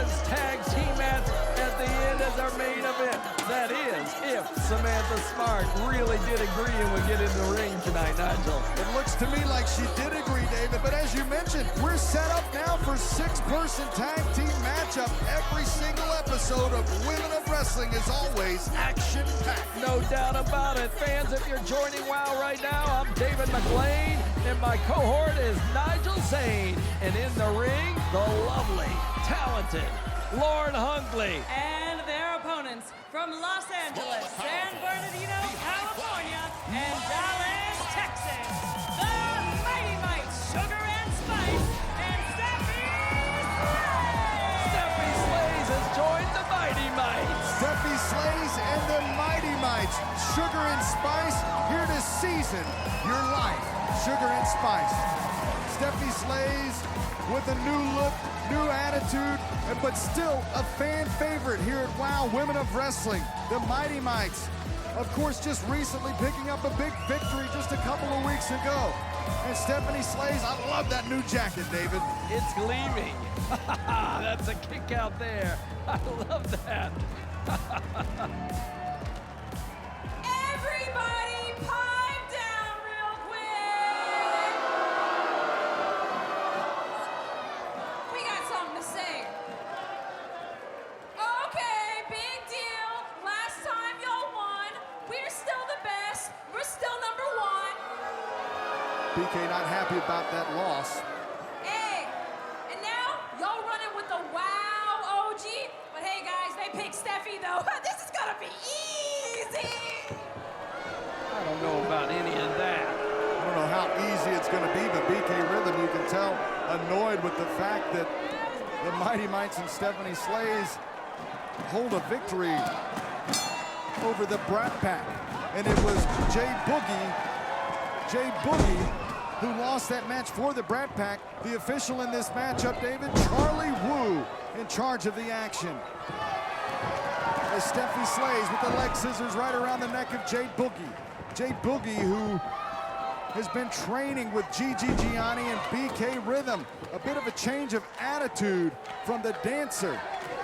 women's tag team match at the end as our main event. That is, if Samantha Smart really did agree and would get in the ring tonight, Nigel. It looks to me like she did agree, David, but as you mentioned, we're set up now for six-person tag team matchup. Every single episode of Women of Wrestling is always action-packed. No doubt about it. Fans, if you're joining WOW right now, I'm David McLean, and my cohort is Nigel Zane. And in the ring, the lovely, talented Lauren Hungley. And their opponents from Los Angeles, San Bernardino, California, and Dallas, Texas, the Mighty Mites, Sugar and Spice, and Steffi Slays. Steffi Slays has joined the Mighty Mites. Steffi Slays and the Mighty Mites, Sugar and Spice, here to season your life. Sugar and Spice. Steffi Slays with a new look, new attitude, but still a fan favorite here at WOW Women of Wrestling. The Mighty Mites, of course, just recently picking up a big victory just a couple of weeks ago. And Stephanie Slays, I love that new jacket, David. It's gleaming. That's a kick out there. I love that. Everybody pipe down real quick. We got something to say. Okay, big deal. Last time y'all won. We're still the best. We're still number one. BK not happy about that loss. Hey, and now y'all running with the WOW OG. But hey guys, they picked Steffi though. This is gonna be easy. I don't know about any of that. I don't know how easy it's going to be, but BK Rhythm, you can tell, annoyed with the fact that the Mighty Mites and Stephanie Slays hold a victory over the Brat Pack. And it was Jay Boogie, who lost that match for the Brat Pack. The official in this matchup, David, Charlie Wu, in charge of the action. As Steffi Slays with the leg scissors right around the neck of Jay Boogie. Jay Boogie, who has been training with Gigi Gianni and BK Rhythm. A bit of a change of attitude from the dancer.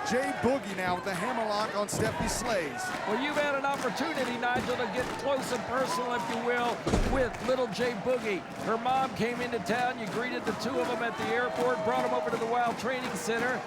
Jay Boogie now with the hammerlock on Steffi Slays. Well, you've had an opportunity, Nigel, to get close and personal, if you will, with little Jay Boogie. Her mom came into town. You greeted the two of them at the airport, brought them over to the WOW Training Center.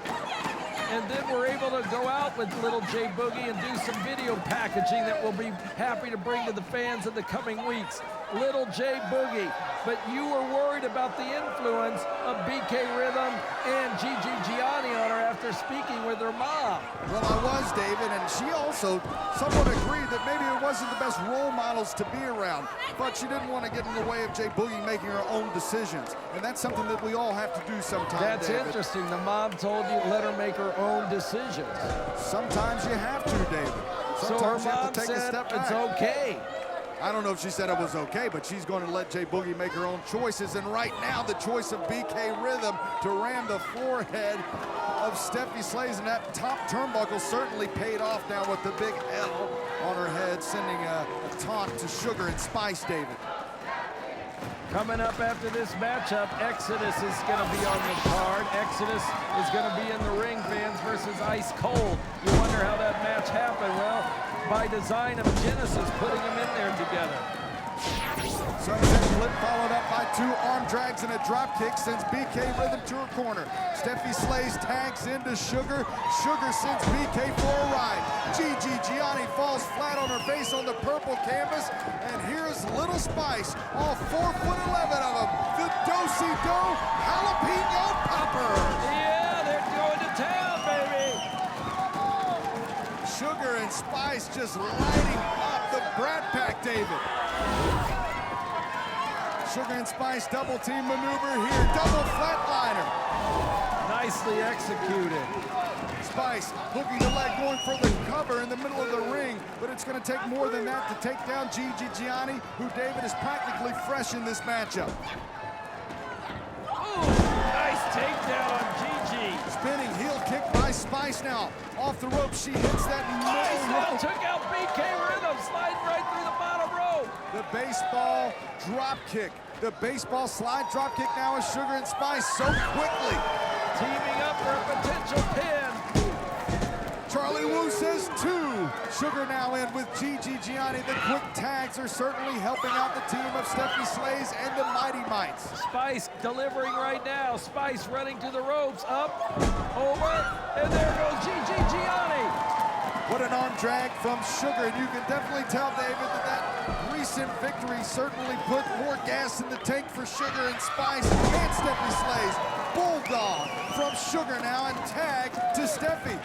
And then we're able to go out with little Jay Boogie and do some video packaging that we'll be happy to bring to the fans in the coming weeks. Little Jay Boogie, but you were worried about the influence of BK Rhythm and Gigi Gianni on her after speaking with her mom. Well, I was, David, and she also somewhat agreed that maybe it wasn't the best role models to be around, but she didn't want to get in the way of Jay Boogie making her own decisions. And that's something that we all have to do sometimes, That's David. interesting. The mom told you let her make her own decisions. Sometimes you have to, David. So her Sometimes you have mom to take a said step back. it's okay. I don't know if she said it was okay, but she's going to let Jay Boogie make her own choices. And right now, the choice of BK Rhythm to ram the forehead of Steffi Slays, and that top turnbuckle certainly paid off now with the big L on her head, sending a taunt to Sugar and Spice, David. Coming up after this matchup, Exodus is going to be on the card. Exodus is going to be in the ring, fans, versus Ice Cold. You wonder how that match happened. Well, by design of Genesis, putting them in there together. Sunset flip followed up by two arm drags and a drop kick sends BK Rhythm to her corner. Steffi Slays tags into Sugar. Sugar sends BK for a ride. Gigi Gianni falls flat on her face on the purple canvas. And here's Little Spice, all 4'11" of them. The Do-Si-Do Jalapeno Popper. Yeah, they're going to town, baby. Sugar and Spice just lighting up the Brat Pack, David. Sugar and Spice double team maneuver here, double flatliner. Nicely executed. Spice hooking the leg, going for the cover in the middle of the ring, but it's going to take more than that to take down Gigi Gianni, who, David, is practically fresh in this matchup. Ooh, nice takedown on Gigi. Spinning heel kick by Spice now. Off the rope, she hits that Spice middle now rope. took out BK Rhythm, sliding right through the bottom rope. The baseball drop kick. The baseball slide drop kick now is Sugar and Spice so quickly. Teaming up for a potential pin. There's two. Sugar now in with Gigi Gianni. The quick tags are certainly helping out the team of Steffi Slays and the Mighty Mites. Spice delivering right now. Spice running to the ropes. Up, over, and there goes Gigi Gianni. What an arm drag from Sugar, and you can definitely tell, David, that recent victory certainly put more gas in the tank for Sugar and Spice and Steffi Slays. Bulldog from Sugar now, and tag to Steffi.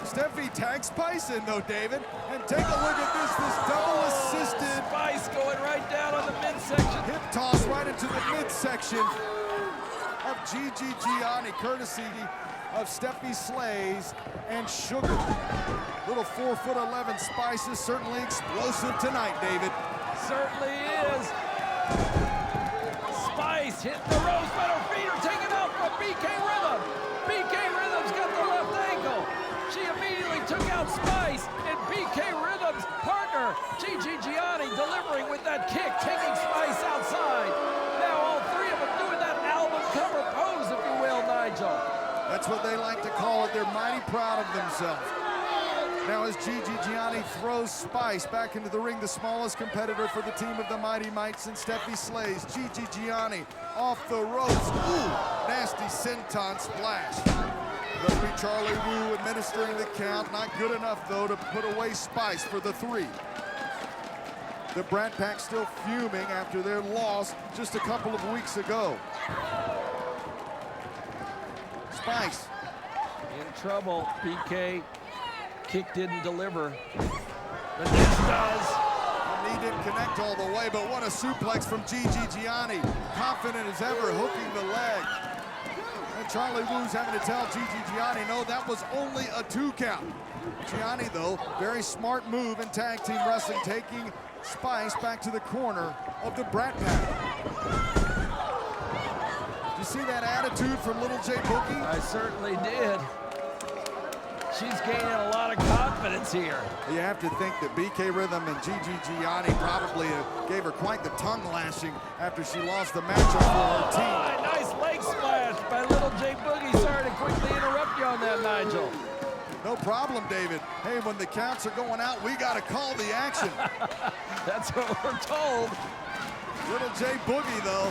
Steffi tags Spice in though, David, and take a look at this double assisted. Spice going right down on the midsection. Hip toss right into the midsection of Gigi Gianni, courtesy of Steffi Slays and Sugar. Little 4'11" Spice is certainly explosive tonight, David. Certainly is. Spice hitting the ropes, but her feet are taken out from BK Rhythm. BK Rhythm's got the left ankle. She immediately took out Spice, and BK Rhythm's partner, Gigi Gianni, delivering with that kick, taking Spice outside. Now all three of them doing that album cover pose, if you will, Nigel. That's what they like to call it. They're mighty proud of themselves. Now as Gigi Gianni throws Spice back into the ring, the smallest competitor for the team of the Mighty Mites and Steffi Slays. Gigi Gianni off the ropes. Ooh, nasty senton splash. Referee Charlie Wu administering the count. Not good enough, though, to put away Spice for the 3. The Brat Pack still fuming after their loss just a couple of weeks ago. Spice. In trouble, BK. Kick didn't deliver. But this does. The knee didn't connect all the way, but what a suplex from Gigi Gianni. Confident as ever, hooking the leg. And Charlie Wu's having to tell Gigi Gianni, no, that was only a 2 count. Gianni, though, very smart move in tag team wrestling, taking Spice back to the corner of the Brat Pack. Did you see that attitude from Little J Boogie? I certainly did. She's gaining a lot of confidence here. You have to think that BK Rhythm and Gigi Gianni probably gave her quite the tongue lashing after she lost the matchup for her team. Nice leg splash by Little J Boogie. Sorry to quickly interrupt you on that, Nigel. No problem, David. Hey, when the counts are going out, we got to call the action. That's what we're told. Little J Boogie, though,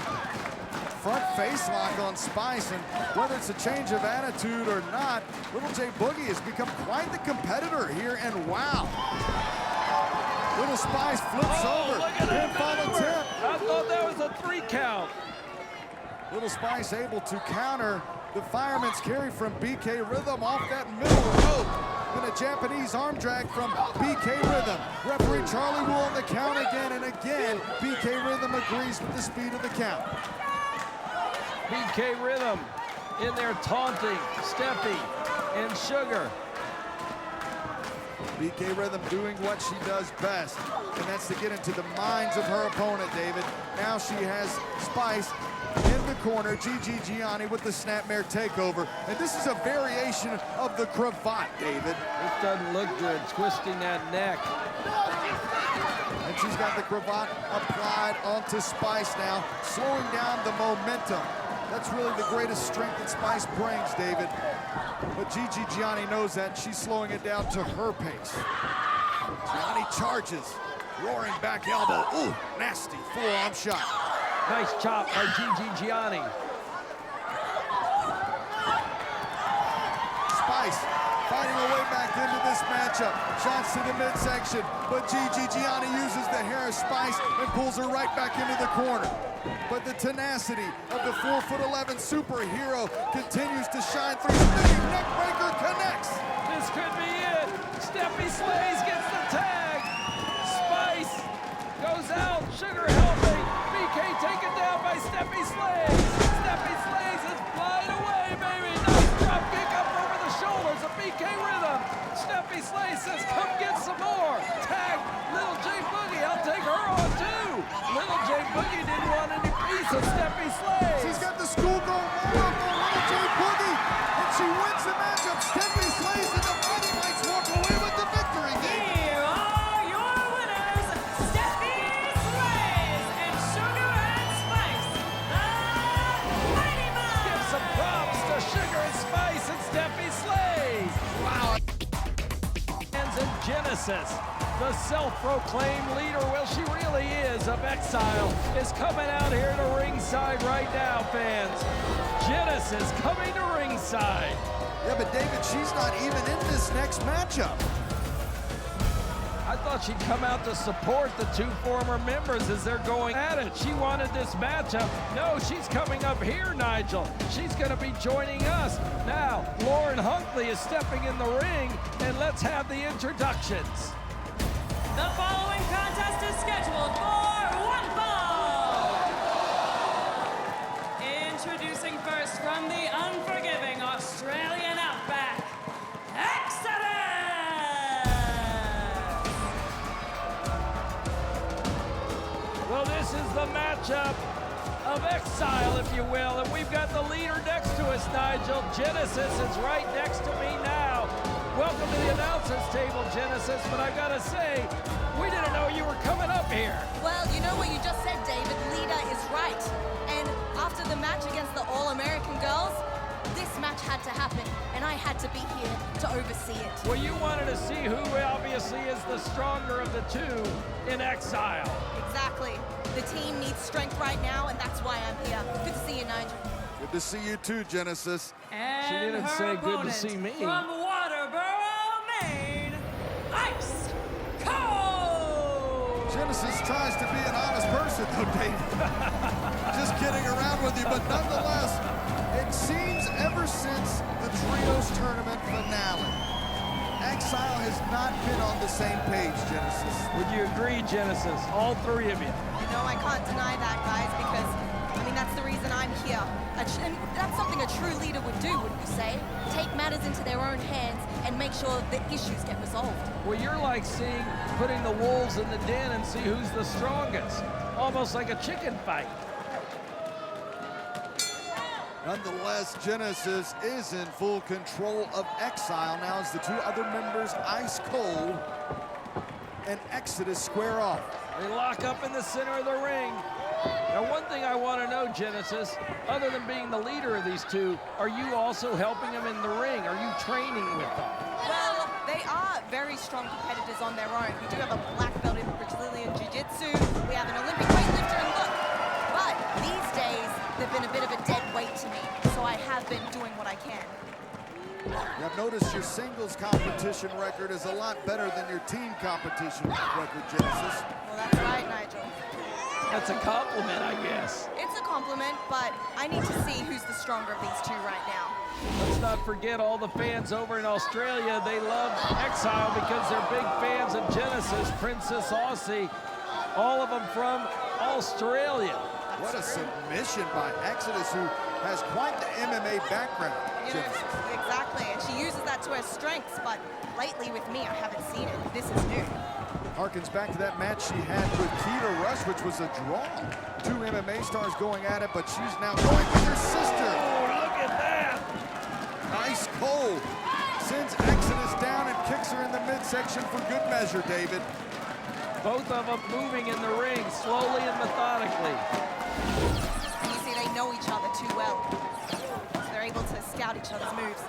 front face lock on Spice, and whether it's a change of attitude or not, Little J Boogie has become quite the competitor here, and wow. Little Spice flips over, pinfall attempt. I thought that was a 3 count. Little Spice able to counter the fireman's carry from BK Rhythm off that middle rope. And a Japanese arm drag from BK Rhythm. Referee Charlie Wu on the count again, and again, BK Rhythm agrees with the speed of the count. BK Rhythm in there taunting Steffi and Sugar. BK Rhythm doing what she does best, and that's to get into the minds of her opponent, David. Now she has Spice in the corner, Gigi Gianni with the snapmare takeover, and this is a variation of the cravat, David. This doesn't look good, twisting that neck. And she's got the cravat applied onto Spice now, slowing down the momentum. That's really the greatest strength that Spice brings, David. But Gigi Gianni knows that. She's slowing it down to her pace. Gianni charges, roaring back elbow. Ooh, nasty forearm shot. Nice chop by Gigi Gianni. Spice fighting her way back into this matchup. Shots to the midsection, but Gigi Gianni uses the hair of Spice and pulls her right back into the corner. But the tenacity of the 4'11" superhero continues to shine through. Spinning neckbreaker connects. This could be it. Steffi Slays gets the tag. Spice goes out. Sugar helping. BK taken down by Steffi Slays. Steffi Slays is flying away, baby. Nice drop kick up over the shoulders of BK Rhythm. Steffi Slays says, come get some more. Tag Little J Boogie. I'll take her on too. Little J Boogie didn't want any piece of Steffi Slays. She's got the schoolgirl roll up on Little J Boogie, and she wins the matchup. Steffi Slays and the Mighty Mites walk away with the victory. Here are your winners, Steffi Slays and Sugar and Spice, the Mighty Mites. Give some props to Sugar and Spice and Steffi Slays. Wow. Genesis, the self-proclaimed leader, well, she really is, of Exile, is coming out here to ringside right now, fans. Genesis coming to ringside. Yeah, but David, she's not even in this next matchup. I thought she'd come out to support the two former members as they're going at it. She wanted this matchup. No, she's coming up here, Nigel. She's going to be joining us. Now, Lauren Huntley is stepping in the ring, and let's have the introductions. The following contest is scheduled for one fall. Introducing first from the unforgiving Australian outback, Exodus! Well, this is the matchup of Exile, if you will, and we've got the leader next to us, Nigel. Genesis is right next to me now. Welcome to the announcers table, Genesis, but I gotta say, we didn't know you were coming up here. Well, you know what you just said, David. Leader is right. And after the match against the All-American girls, this match had to happen, and I had to be here to oversee it. Well, you wanted to see who obviously is the stronger of the two in Exile. Exactly. The team needs strength right now, and that's why I'm here. Good to see you, Nigel. Good to see you too, Genesis. And She didn't her say good to opponent see me. From Waterboro, Maine, Ice Cold! Genesis tries to be an honest person, though, Dave. Just kidding around with you, but nonetheless, it seems ever since the Trios Tournament finale, Exile has not been on the same page, Genesis. Would you agree, Genesis? All three of you. You know, I can't deny that, guys, because, I mean, that's the reason I'm here. And that's something a true leader would do, wouldn't you say? Take matters into their own hands and make sure that issues get resolved. Well, you're like putting the wolves in the den and see who's the strongest. Almost like a chicken fight. Nonetheless, Genesis is in full control of Exile now as the two other members, Ice Cold and Exodus, square off. They lock up in the center of the ring. Now, one thing I want to know, Genesis, other than being the leader of these two, are you also helping them in the ring? Are you training with them? Well, they are very strong competitors on their own. We do have a black belt in Brazilian Jiu-Jitsu. We have an Olympic weightlifter, and look, but these days, they've been a bit of a dead weight to me, so I have been doing what I can. I've noticed your singles competition record is a lot better than your team competition record, Genesis. Well, that's right, Nigel. That's a compliment, I guess. It's a compliment, but I need to see who's the stronger of these two right now. Let's not forget all the fans over in Australia. They love Exile because they're big fans of Genesis, Princess Aussie, all of them from Australia. What a submission by Exodus, who has quite the MMA background. You know, exactly, and she uses that to her strengths, but lately with me, I haven't seen it. This is new. Harkens back to that match she had with Keita Rush, which was a draw. Two MMA stars going at it, but she's now going with her sister. Oh, look at that. Ice Cold sends Exodus down and kicks her in the midsection for good measure, David. Both of them moving in the ring slowly and methodically. And you see, they know each other too well. So they're able to scout each other's moves,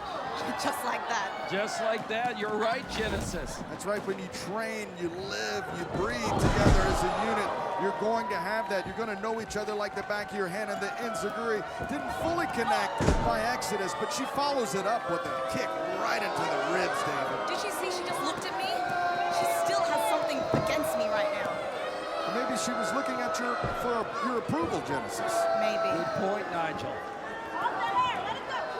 just like that. Just like that, you're right, Genesis. That's right, when you train, you live, you breathe together as a unit, you're going to have that. You're going to know each other like the back of your hand, and the enziguri didn't fully connect by Exodus, but she follows it up with a kick right into the ribs, David. Did you see she just looked at me? She still has something against me right now. Maybe she was looking at your approval, Genesis. Maybe. Good point, Nigel.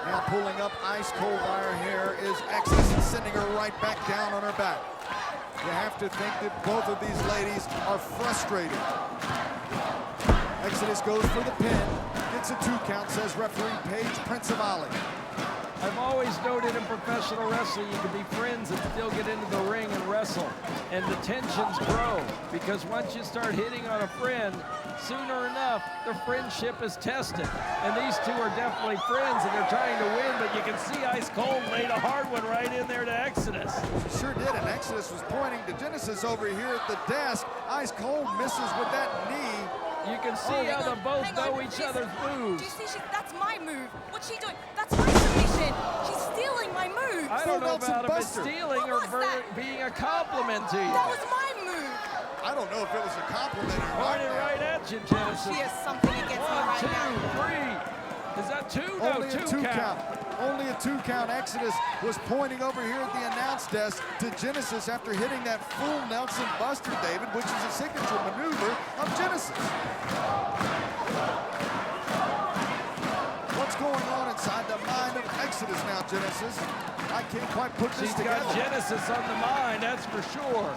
Now pulling up ice cold by her hair is Exodus and sending her right back down on her back. You have to think that both of these ladies are frustrated. Exodus goes for the pin, gets a 2 count, says referee Paige Prince of Ali. I've always noted in professional wrestling you can be friends and still get into the ring and wrestle. And the tensions grow because once you start hitting on a friend, sooner enough, the friendship is tested. And these two are definitely friends and they're trying to win, but you can see Ice Cold laid a hard one right in there to Exodus. She sure did, and Exodus was pointing to Genesis over here at the desk. Ice Cold misses with that knee. You can see how they both know each other's moves. Do you see? That's my move. What's she doing? That's my submission. action. She's stealing my moves. I don't know Nelson about if it's Buster. stealing What or was that? being a compliment to you. That was my move. I don't know if it was a compliment or not. Pointed right at you, Genesis. She has something against me 1, right 2, now. 3. Is that 2? Only No, a 2 count. Only a 2 count. Exodus was pointing over here at the announce desk to Genesis after hitting that full Nelson Buster, David, which is a signature maneuver of Genesis. What's going on inside the mind of Exodus now, Genesis? I can't quite put this She's together. got Genesis on the mind, that's for sure.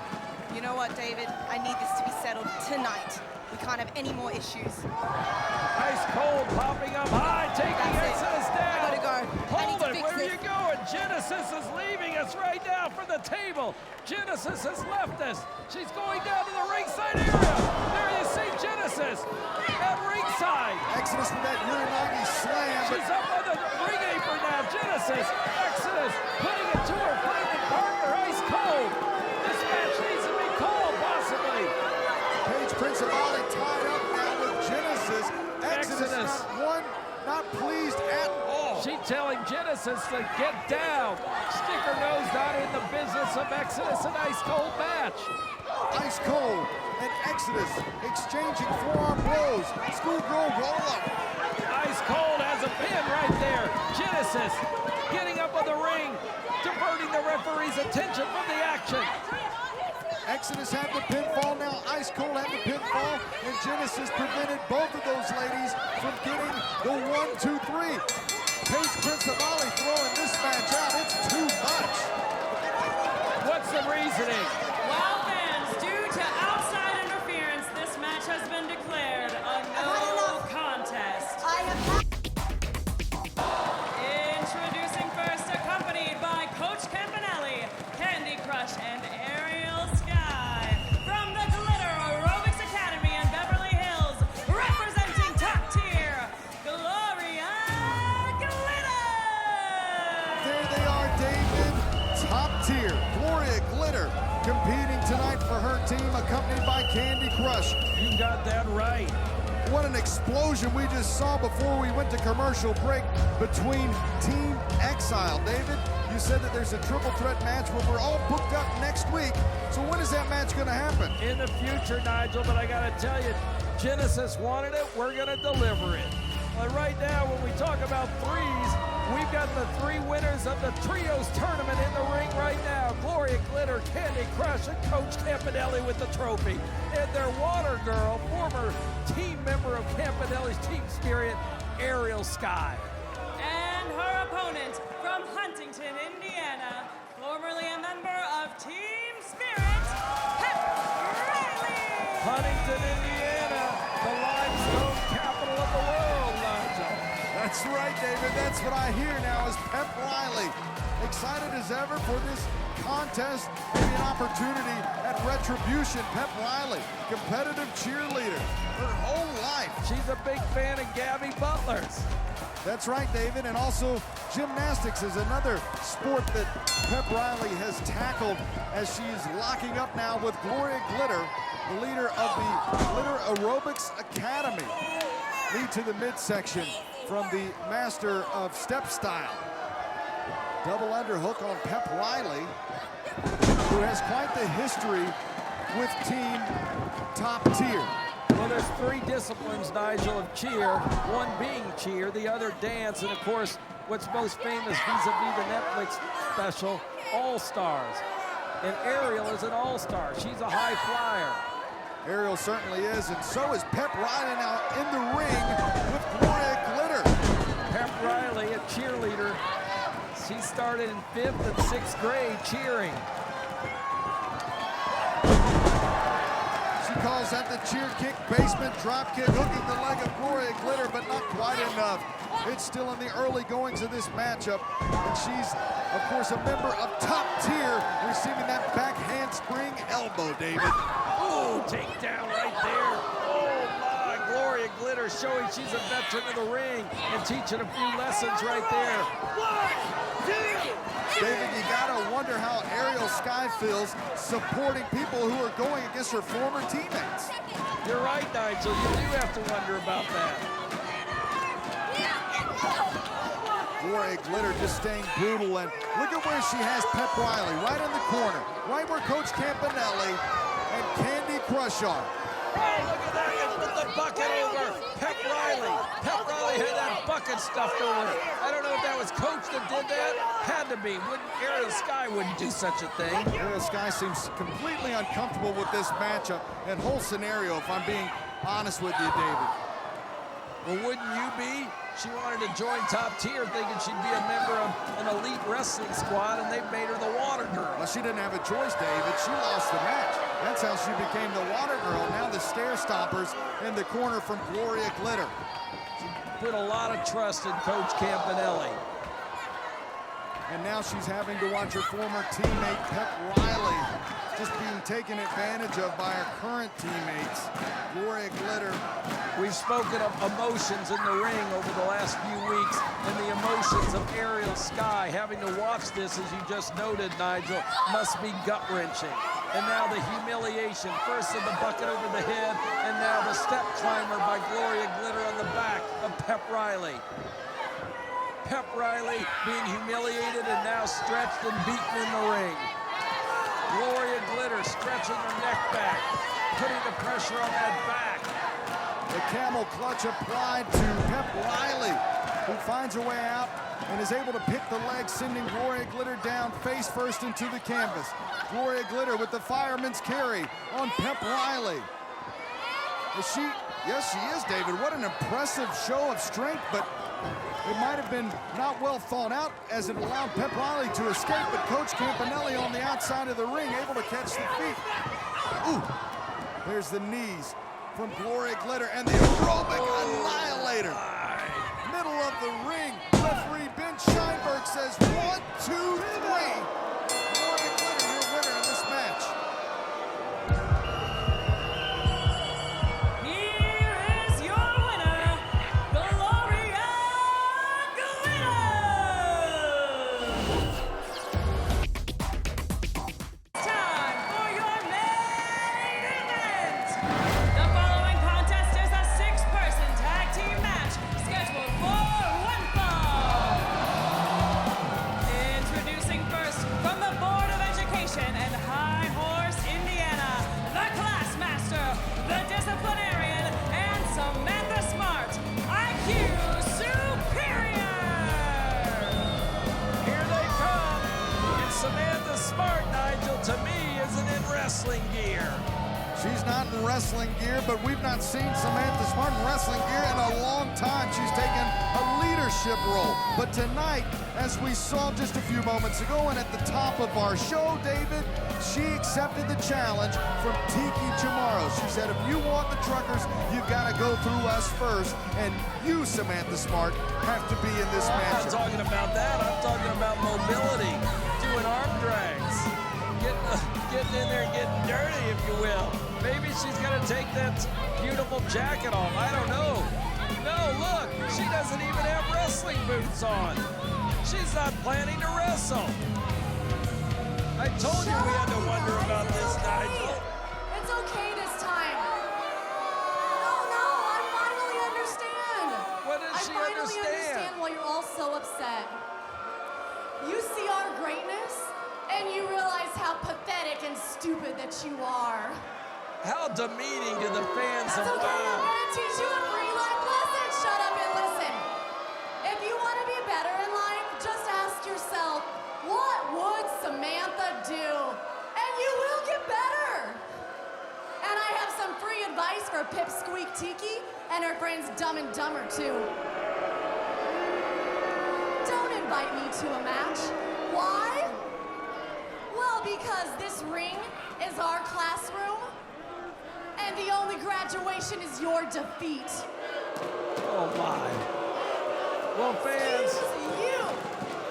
You know what, David? I need this to be settled tonight. We can't have any more issues. Ice cold popping up high, taking That's it. Exodus down. I gotta go. I need Hold to it, fix where are this. you going? Genesis is leaving us right now for the table. Genesis has left us. She's going down to the ringside area. There you see Genesis at ringside. Exodus with that Uranagi slam. But She's up on the ring apron now. Genesis, Exodus, putting it to her friend and partner, ice cold. This match needs to be called, possibly. Paige Prince of Ali tied up now with Genesis. Exodus. Not pleased at all. She's telling Genesis to get down. Stick her nose not in the business of Exodus, an ice cold match. Ice cold and Exodus exchanging forearm blows. Schoolgirl roll up. Ice cold has a pin right there. Genesis getting up on the ring, diverting the referee's attention from the action. Exodus had the pinfall, now Ice Cold had the pinfall, and Genesis prevented both of those ladies from getting the 1, 2, 3. Paige Prince of Ali throwing this match out. It's too much. What's the reasoning? Well, fans, due to outside interference, this match has been declared a no contest. Introducing first, accompanied by Coach Campanelli, Candy Crush, and Ariel Sky. From the Glitter Aerobics Academy in Beverly Hills, representing top tier, Gloria Glitter! There they are, David. Top tier. Gloria Glitter competing tonight for her team, accompanied by Candy Crush. You got that right. What an explosion we just saw before we went to commercial break between Team Exile. David, you said that there's a triple threat match where we're all booked up next week. So when is that match going to happen? In the future, Nigel, but I got to tell you, Genesis wanted it, we're going to deliver it. But right now, when we talk about threes, we've got the 3 winners of the Trios tournament in the ring right now. Gloria Glitter, Candy Crush, and Coach Campanelli with the trophy. And their water girl, former team member of Campanelli's Team Spirit, Ariel Sky. And her opponent from Huntington, Indiana, formerly a member of Team Spirit, Pep Riley! Huntington, Indiana, the limestone capital of the world, Nigel. That's right, David. That's what I hear now is Pep Riley. Excited as ever for this contest, maybe an opportunity at Retribution. Pep Riley, competitive cheerleader her whole life. She's a big fan of Gabby Butler's. That's right, David. And also gymnastics is another sport that Pep Riley has tackled as she is locking up now with Gloria Glitter, the leader of the Glitter Aerobics Academy. Lead to the midsection from the master of step style. Double underhook on Pep Riley, who has quite the history with Team Top Tier. Well, there's 3 disciplines, Nigel, of cheer. One being cheer, the other dance, and of course, what's most famous vis-a-vis the Netflix special, All Stars. And Ariel is an all-star. She's a high flyer. Ariel certainly is, and so is Pep Riley now in the ring with Gloria Glitter. Pep Riley, a cheerleader. She started in 5th and 6th grade cheering. She calls that the cheer kick, basement drop kick, hooking the leg of Gloria Glitter, but not quite enough. It's still in the early goings of this matchup, and she's, of course, a member of Top Tier, receiving that back handspring elbow, David. Ooh, takedown right there. Oh my, Gloria Glitter showing she's a veteran of the ring and teaching a few lessons right there. 1, 2. David, you gotta wonder how Ariel Sky feels supporting people who are going against her former teammates. You're right, Nigel. You do have to wonder about that. Gloria Glitter just staying brutal, and look at where she has Pep Riley, right in the corner, right where Coach Campanelli and Candy Crush are. Oh, look at that, and put the bucket over Pep Riley. Pep Riley had that bucket stuffed over it. I don't know if that was Coach that did that. Had to be. Ariel Sky wouldn't do such a thing. Ariel Sky seems completely uncomfortable with this matchup and whole scenario, if I'm being honest with you, David. Well, wouldn't you be? She wanted to join top tier thinking she'd be a member of an elite wrestling squad, and they made her the water girl. Well, she didn't have a choice, David. She lost the match. That's how she became the water girl. Now the stair stompers in the corner from Gloria Glitter. She put a lot of trust in Coach Campanelli. And now she's having to watch her former teammate, Pep Riley, just being taken advantage of by her current teammates. Gloria Glitter. We've spoken of emotions in the ring over the last few weeks, and the emotions of Ariel Sky. Having to watch this, as you just noted, Nigel, must be gut-wrenching. And now the humiliation, first of the bucket over the head, and now the step climber by Gloria Glitter on the back of Pep Riley. Pep Riley being humiliated and now stretched and beaten in the ring. Gloria Glitter stretching her neck back, putting the pressure on that back. The camel clutch applied to Pep Riley, who finds a way out and is able to pick the leg, sending Gloria Glitter down face first into the canvas. Gloria Glitter with the fireman's carry on Pep Riley. Is she? Yes, she is, David. What an impressive show of strength, but it might have been not well thought out as it allowed Pep Riley to escape, but Coach Campanelli on the outside of the ring able to catch the feet. Ooh, there's the knees from Gloria Glitter and the aerobic annihilator. Middle of the ring, referee Ben Scheinberg says 1, 2, 3. Gloria Glitter, your winner in this match. Samantha Smart, Nigel, to me, isn't in wrestling gear. She's not in wrestling gear, but we've not seen Samantha Smart in wrestling gear in a long time. She's taken a leadership role. But tonight, as we saw just a few moments ago and at the top of our show, David, she accepted the challenge from Tiki Chamorro. She said, if you want the truckers, you've got to go through us first. And you, Samantha Smart, have to be in this match. I'm not talking about that. I'm talking about mobility, doing arm drags, getting in there and getting dirty, if you will. Maybe she's gonna take that beautiful jacket off. I don't know. No, look, she doesn't even have wrestling boots on. She's not planning to wrestle. I told you we had to wonder about this, Nigel. It's okay this time. No, I finally understand. What does she I finally understand? understand why you're all so upset. You see our greatness, and you realize how pathetic and stupid that you are. How demeaning to the fans That's of okay, I'm WOW. gonna teach you a free life lesson. Shut up and listen. If you want to be better in life, just ask yourself, what would Samantha do? And you will get better. And I have some free advice for Pipsqueak Tiki and her friends Dumb and Dumber too. Don't invite me to a match. Why? Well, because this ring is our classroom, and the only graduation is your defeat. Oh my. Well, fans. Excuse you.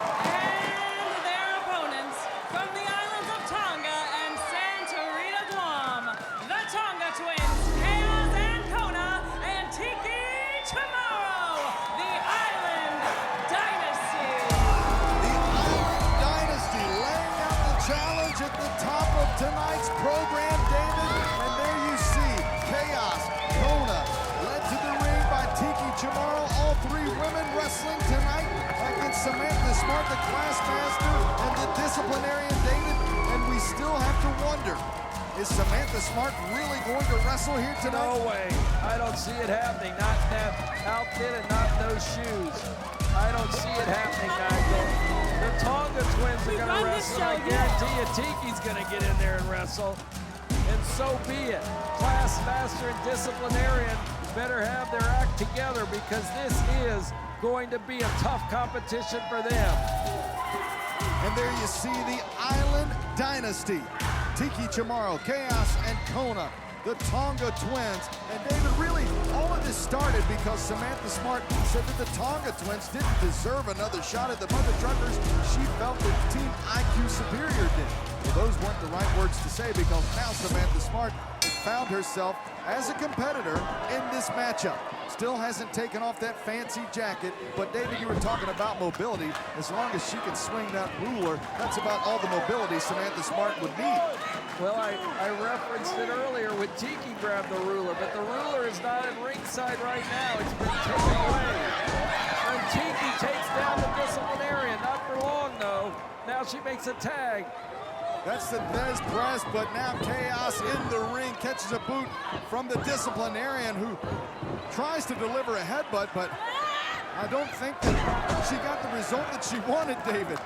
And their opponents from the islands of Tonga and Santorita, Guam, the Tonga twins, Chaos and Kona, and Tiki Chamorro, the Island Dynasty. The Island Dynasty laying out the challenge at the top of tonight's program, David. And there you see Chaos, Kona, led to the ring by Tiki Chamorro. All three women wrestling tonight against Samantha Smart, the class master, and the disciplinarian, David, and we still have to wonder, is Samantha Smart really going to wrestle here tonight? No way. I don't see it happening. Not in that outfit and not in those shoes. I don't see it happening, Nigel. The Tonga twins are going to wrestle. I guarantee you Tiki's going to get in there and wrestle. And so be it. Class master and disciplinarian better have their act together because this is going to be a tough competition for them. And there you see the Island Dynasty. Tiki Chamorro, Chaos, and Kona, the Tonga twins. And David, really, all of this started because Samantha Smart said that the Tonga twins didn't deserve another shot at the Mother Truckers. She felt that Team IQ Superior did. Well, those weren't the right words to say because now Samantha Smart has found herself as a competitor in this matchup. Still hasn't taken off that fancy jacket, but David, you were talking about mobility. As long as she can swing that ruler, that's about all the mobility Samantha Smart would need. Well, I referenced it earlier when Tiki grabbed the ruler, but the ruler is not at ringside right now. It's been taken away. And Tiki takes down the disciplinarian, not for long though. Now she makes a tag. That's the Des press, but now Chaos in the ring catches a boot from the disciplinarian who tries to deliver a headbutt, but I don't think that she got the result that she wanted, David.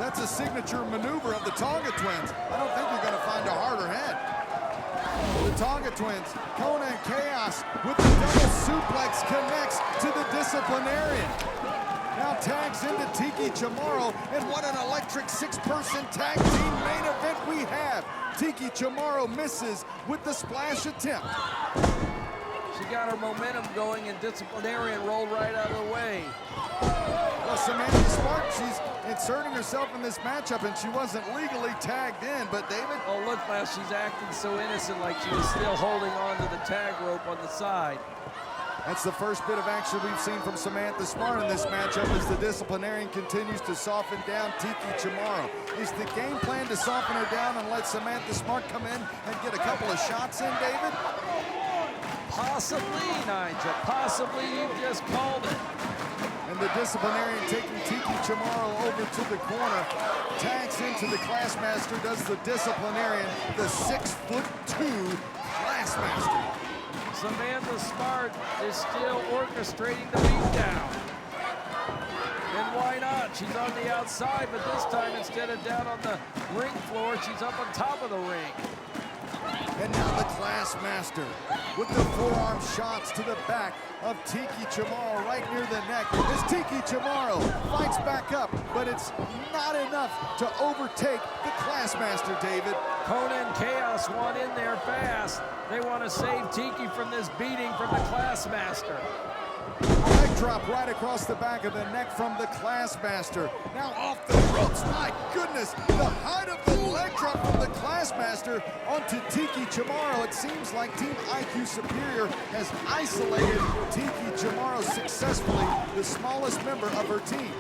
That's a signature maneuver of the Tonga twins. I don't think you're going to find a harder head. The Tonga twins, Kona and Chaos with the double suplex connects to the disciplinarian. Now tags into Tiki Chamorro, and what an electric six-person tag team main event we have. Tiki Chamorro misses with the splash attempt. She got her momentum going, and disciplinarian rolled right out of the way. Well, Samantha Smart, she's inserting herself in this matchup, and she wasn't legally tagged in, but David? Oh, look, now she's acting so innocent, like she was still holding on to the tag rope on the side. That's the first bit of action we've seen from Samantha Smart in this matchup as the disciplinarian continues to soften down Tiki Chamorro. Is the game plan to soften her down and let Samantha Smart come in and get a couple of shots in, David? Possibly, Nigel. Possibly, you just called it. And the disciplinarian taking Tiki Chamorro over to the corner. Tags into the Classmaster, does the disciplinarian, the 6'2" Classmaster. Samantha Smart is still orchestrating the beatdown. And why not? She's on the outside, but this time instead of down on the ring floor, she's up on top of the ring. And now the Classmaster with the forearm shots to the back of Tiki Chamorro right near the neck. As Tiki Chamorro fights back up, but it's not enough to overtake the Classmaster, David. Kona and Chaos want in there fast. They want to save Tiki from this beating from the Classmaster. Leg drop right across the back of the neck from the Classmaster. Now off the ropes, my goodness, the height of the leg drop from the Classmaster onto Tiki Chamorro. It seems like Team IQ Superior has isolated Tiki Chamorro successfully, the smallest member of her team.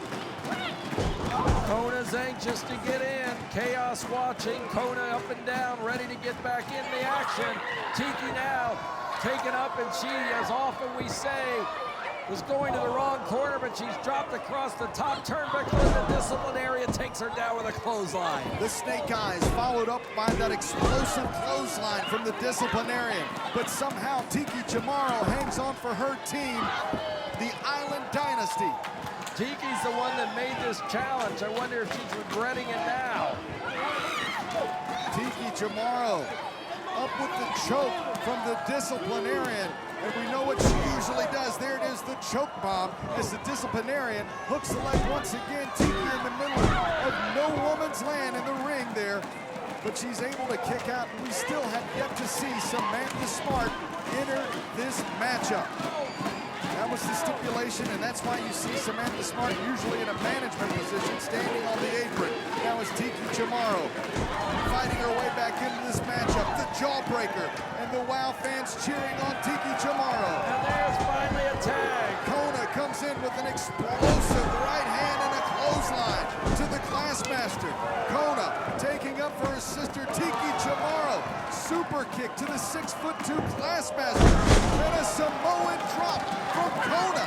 Kona's anxious to get in. Chaos watching. Kona up and down, ready to get back in the action. Tiki now taken up, and she, as often we say, was going to the wrong corner, but she's dropped across the top turnbuckle, and the disciplinarian takes her down with a clothesline. The Snake Eyes followed up by that explosive clothesline from the disciplinarian, but somehow Tiki Chamorro hangs on for her team, the Island Dynasty. Tiki's the one that made this challenge. I wonder if she's regretting it now. Tiki Chamorro up with the choke from the disciplinarian. And we know what she usually does. There it is, the choke bomb, as the disciplinarian hooks the leg once again. Tiki in the middle of no woman's land in the ring there. But she's able to kick out, and we still have yet to see Samantha Smart enter this matchup. That was the stipulation, and that's why you see Samantha Smart usually in a management position, standing on the apron. Now is Tiki Chamorro fighting her way back into this matchup. The Jawbreaker, and the WOW fans cheering on Tiki Chamorro. And there's finally a tag. Kona comes in with an explosive right hand and a clothesline to the Classmaster. Kona taking up for his sister Tiki Chamorro. Super kick to the 6'2" Classmaster, and a Samoan drop from Kona.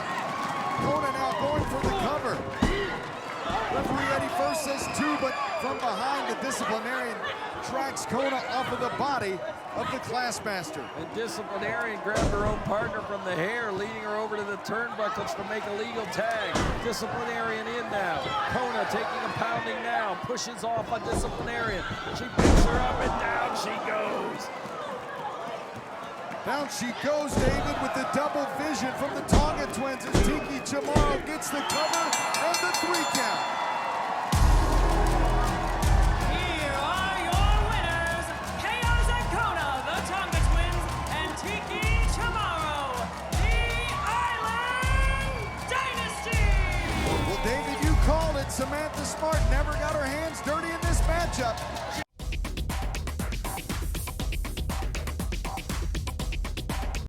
Kona now going for the cover. Referee Eddie first says 2, but from behind, the disciplinarian tracks Kona off of the body of the Classmaster. And disciplinarian grabbed her own partner from the hair, leading her over to the turnbuckles to make a legal tag. Disciplinarian in now. Kona taking a pounding now, pushes off a disciplinarian. She picks her up and down she goes. Down she goes, David, with the double vision from the Tonga twins as Tiki Chamorro gets the cover and the 3 count. Here are your winners, Chaos and Kona, the Tonga Twins, and Tiki Chamorro, the Island Dynasty. Well, David, you called it. Samantha Smart never got her hands dirty in this matchup.